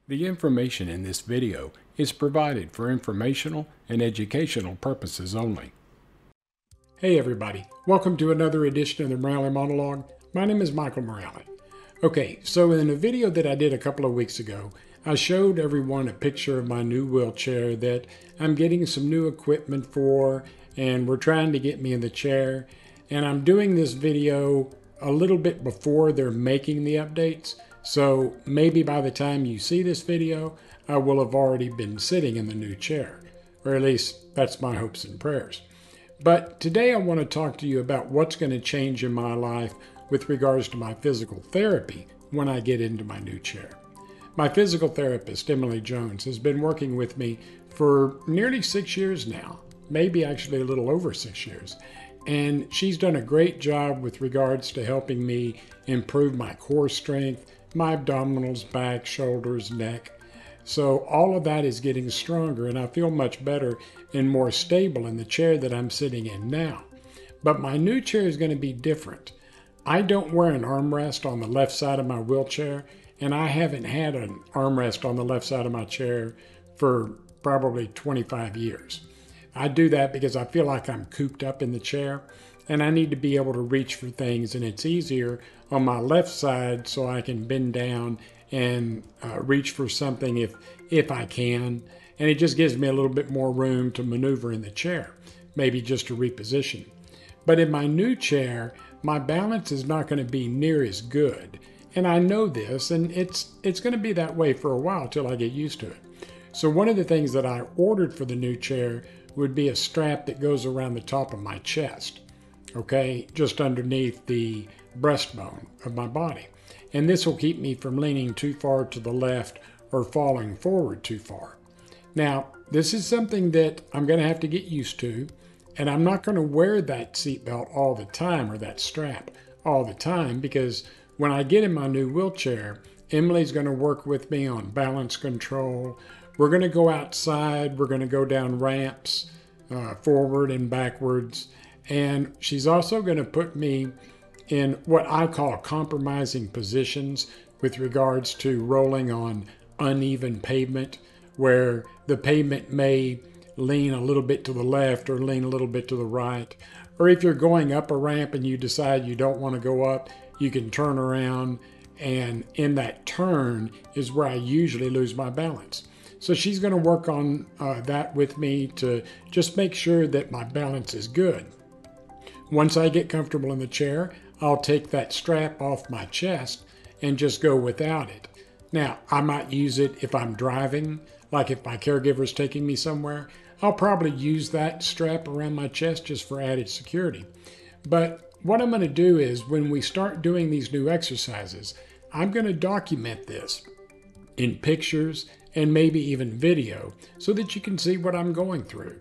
The information in this video is provided for informational and educational purposes only. Hey everybody, welcome to another edition of the Morale Monologue. My name is Michael Morale. Okay, so in a video that I did a couple of weeks ago, I showed everyone a picture of my new wheelchair that I'm getting some new equipment for, and we're trying to get me in the chair. And I'm doing this video a little bit before they're making the updates. So maybe by the time you see this video, I will have already been sitting in the new chair, or at least that's my hopes and prayers. But today I want to talk to you about what's going to change in my life with regards to my physical therapy when I get into my new chair. My physical therapist, Emily Jones, has been working with me for nearly 6 years now, maybe actually a little over 6 years. And she's done a great job with regards to helping me improve my core strength, my abdominals, back, shoulders, neck. So all of that is getting stronger, and I feel much better and more stable in the chair that I'm sitting in now. But my new chair is going to be different. I don't wear an armrest on the left side of my wheelchair, and I haven't had an armrest on the left side of my chair for probably 25 years. I do that because I feel like I'm cooped up in the chair, and I need to be able to reach for things, and it's easier on my left side so I can bend down and reach for something if I can. And it just gives me a little bit more room to maneuver in the chair, maybe just to reposition. But in my new chair, my balance is not going to be near as good. And I know this, and it's going to be that way for a while till I get used to it. So one of the things that I ordered for the new chair would be a strap that goes around the top of my chest, okay, just underneath the breastbone of my body. And this will keep me from leaning too far to the left or falling forward too far. Now, this is something that I'm going to have to get used to, and I'm not going to wear that seatbelt all the time or that strap all the time, because when I get in my new wheelchair, Emily's going to work with me on balance control. We're going to go outside. We're going to go down ramps forward and backwards. And she's also going to put me in what I call compromising positions with regards to rolling on uneven pavement, where the pavement may lean a little bit to the left or lean a little bit to the right. Or if you're going up a ramp and you decide you don't want to go up, you can turn around, and in that turn is where I usually lose my balance. So she's going to work on that with me to just make sure that my balance is good. Once I get comfortable in the chair, I'll take that strap off my chest and just go without it. Now, I might use it if I'm driving, like if my caregiver's taking me somewhere. I'll probably use that strap around my chest just for added security. But what I'm going to do is when we start doing these new exercises, I'm going to document this in pictures and maybe even video so that you can see what I'm going through.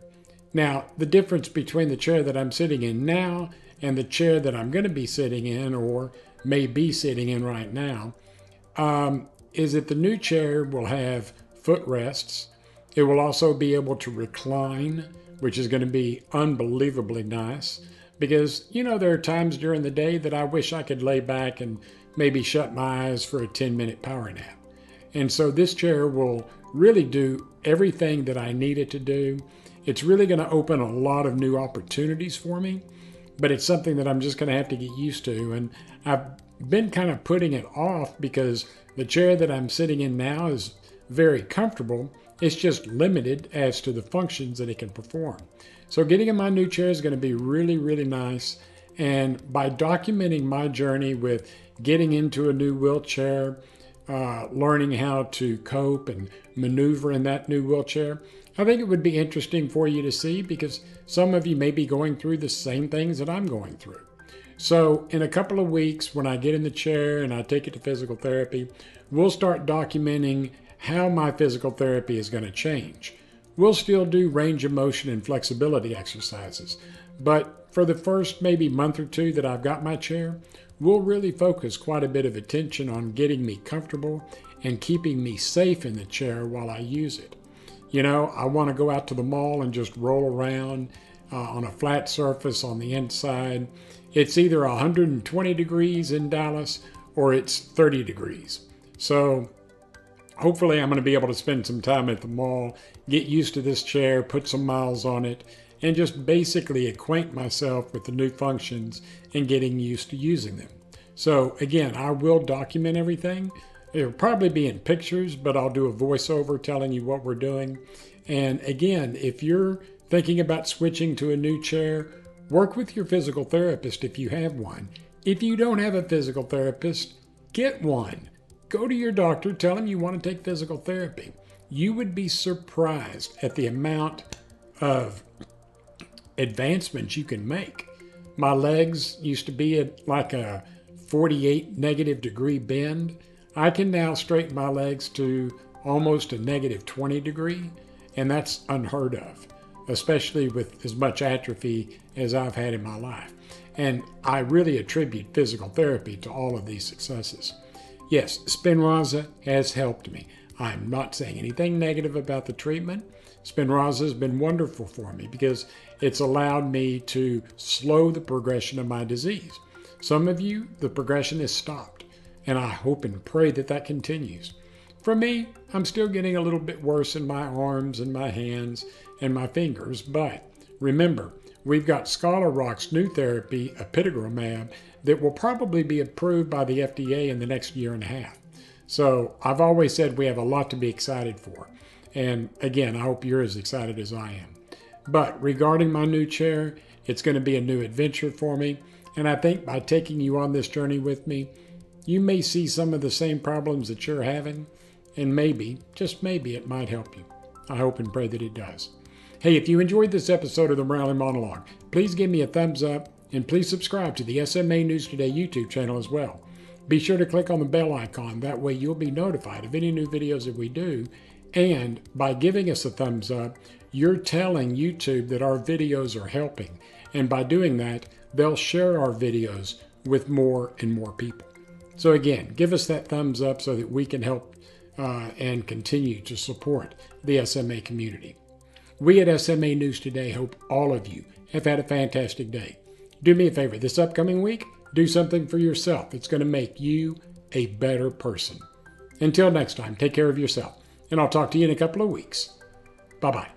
Now, the difference between the chair that I'm sitting in now and the chair that I'm going to be sitting in, or may be sitting in right now, is that the new chair will have footrests. It will also be able to recline, which is going to be unbelievably nice, because, you know, there are times during the day that I wish I could lay back and maybe shut my eyes for a 10-minute power nap. And so this chair will really do everything that I need it to do. It's really going to open a lot of new opportunities for me, but it's something that I'm just going to have to get used to. And I've been kind of putting it off because the chair that I'm sitting in now is very comfortable. It's just limited as to the functions that it can perform. So getting in my new chair is going to be really, really nice. And by documenting my journey with getting into a new wheelchair, learning how to cope and maneuver in that new wheelchair, I think it would be interesting for you to see, because some of you may be going through the same things that I'm going through. So in a couple of weeks, when I get in the chair and I take it to physical therapy, we'll start documenting how my physical therapy is going to change. We'll still do range of motion and flexibility exercises, but for the first maybe month or two that I've got my chair, we'll really focus quite a bit of attention on getting me comfortable and keeping me safe in the chair while I use it. You know, I want to go out to the mall and just roll around on a flat surface on the inside. It's either 120 degrees in Dallas or it's 30 degrees. So hopefully I'm going to be able to spend some time at the mall, get used to this chair, put some miles on it, and just basically acquaint myself with the new functions and getting used to using them. So again, I will document everything. It'll probably be in pictures, but I'll do a voiceover telling you what we're doing. And again, if you're thinking about switching to a new chair, work with your physical therapist if you have one. If you don't have a physical therapist, get one. Go to your doctor, tell him you want to take physical therapy. You would be surprised at the amount of advancements you can make. My legs used to be at like a 48 negative degree bend. I can now straighten my legs to almost a negative 20 degree, and that's unheard of, especially with as much atrophy as I've had in my life. And I really attribute physical therapy to all of these successes. Yes, Spinraza has helped me. I'm not saying anything negative about the treatment. Spinraza has been wonderful for me because it's allowed me to slow the progression of my disease. Some of you, the progression has stopped, and I hope and pray that that continues. For me, I'm still getting a little bit worse in my arms and my hands and my fingers, but remember, we've got Scholar Rock's new therapy, apitegromab, that will probably be approved by the FDA in the next year and a half. So I've always said we have a lot to be excited for. And again, I hope you're as excited as I am. But regarding my new chair, it's going to be a new adventure for me. And I think by taking you on this journey with me, you may see some of the same problems that you're having. And maybe, just maybe, it might help you. I hope and pray that it does. Hey, if you enjoyed this episode of the Morale Monologue, please give me a thumbs up and please subscribe to the SMA News Today YouTube channel as well. Be sure to click on the bell icon. That way you'll be notified of any new videos that we do. And by giving us a thumbs up, you're telling YouTube that our videos are helping. And by doing that, they'll share our videos with more and more people. So again, give us that thumbs up so that we can help and continue to support the SMA community. We at SMA News Today hope all of you have had a fantastic day. Do me a favor, this upcoming week, do something for yourself that's going to make you a better person. Until next time, take care of yourself, and I'll talk to you in a couple of weeks. Bye-bye.